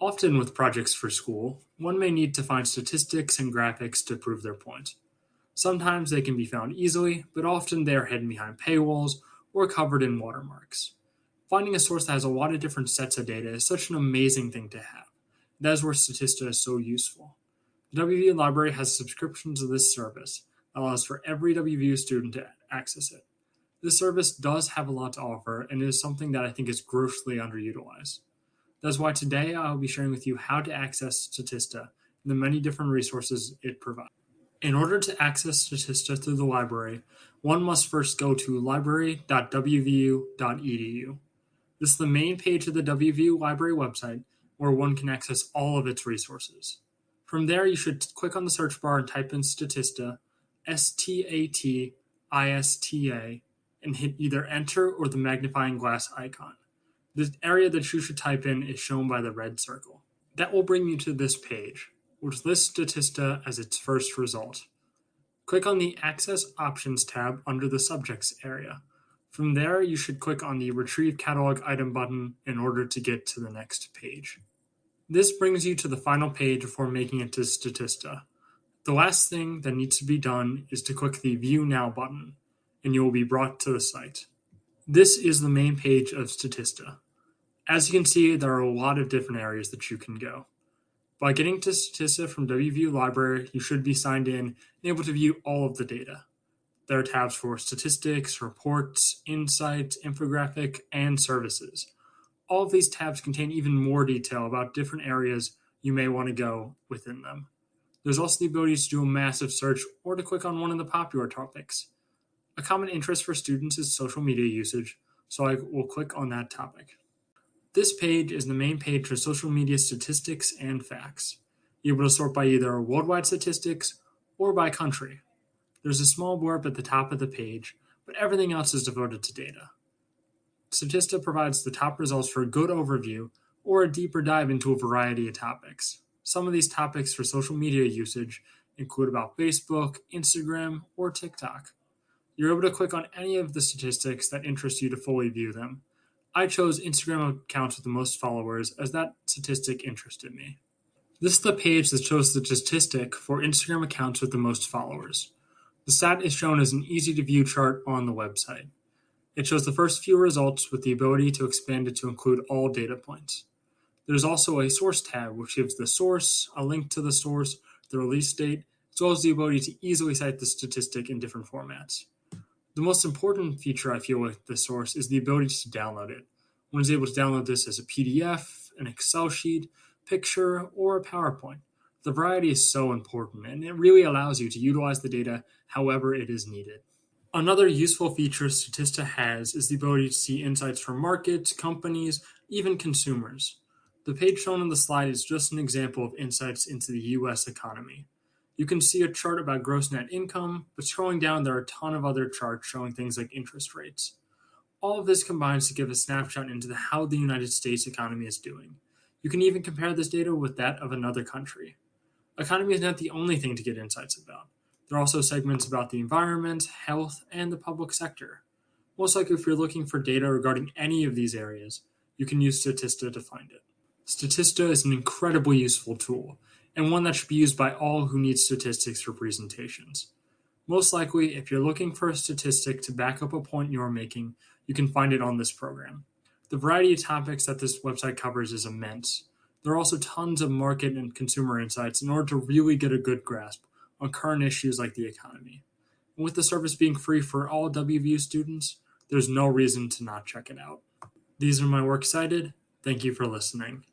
Often with projects for school, one may need to find statistics and graphics to prove their point. Sometimes they can be found easily, but often they are hidden behind paywalls or covered in watermarks. Finding a source that has a lot of different sets of data is such an amazing thing to have. That is where Statista is so useful. The WVU library has a subscription to this service that allows for every WVU student to access it. This service does have a lot to offer and is something that I think is grossly underutilized. That's why today I'll be sharing with you how to access Statista and the many different resources it provides. In order to access Statista through the library, one must first go to library.wvu.edu. This is the main page of the WVU library website where one can access all of its resources. From there, you should click on the search bar and type in Statista, Statista, and hit either enter or the magnifying glass icon. The area that you should type in is shown by the red circle. That will bring you to this page, which lists Statista as its first result. Click on the Access Options tab under the Subjects area. From there, you should click on the Retrieve Catalog Item button in order to get to the next page. This brings you to the final page before making it to Statista. The last thing that needs to be done is to click the View Now button, and you will be brought to the site. This is the main page of Statista. As you can see, there are a lot of different areas that you can go. By getting to Statista from WVU Library, you should be signed in and able to view all of the data. There are tabs for statistics, reports, insights, infographic, and services. All of these tabs contain even more detail about different areas you may want to go within them. There's also the ability to do a massive search or to click on one of the popular topics. A common interest for students is social media usage, so I will click on that topic. This page is the main page for social media statistics and facts. You're able to sort by either worldwide statistics or by country. There's a small blurb at the top of the page, but everything else is devoted to data. Statista provides the top results for a good overview or a deeper dive into a variety of topics. Some of these topics for social media usage include about Facebook, Instagram, or TikTok. You're able to click on any of the statistics that interest you to fully view them. I chose Instagram accounts with the most followers as that statistic interested me. This is the page that shows the statistic for Instagram accounts with the most followers. The stat is shown as an easy-to-view chart on the website. It shows the first few results with the ability to expand it to include all data points. There's also a source tab, which gives the source, a link to the source, the release date, as well as the ability to easily cite the statistic in different formats. The most important feature I feel with the source is the ability to download it. One is able to download this as a PDF, an Excel sheet, picture, or a PowerPoint. The variety is so important, and it really allows you to utilize the data however it is needed. Another useful feature Statista has is the ability to see insights from markets, companies, even consumers. The page shown on the slide is just an example of insights into the U.S. economy. You can see a chart about gross net income, but scrolling down there are a ton of other charts showing things like interest rates. All of this combines to give a snapshot into how the United States economy is doing. You can even compare this data with that of another country. Economy is not the only thing to get insights about. There are also segments about the environment, health, and the public sector. Most likely, if you're looking for data regarding any of these areas, you can use Statista to find it. Statista is an incredibly useful tool, and one that should be used by all who need statistics for presentations. Most likely, if you're looking for a statistic to back up a point you're making, you can find it on this program. The variety of topics that this website covers is immense. There are also tons of market and consumer insights in order to really get a good grasp on current issues like the economy. And with the service being free for all WVU students, there's no reason to not check it out. These are my works cited. Thank you for listening.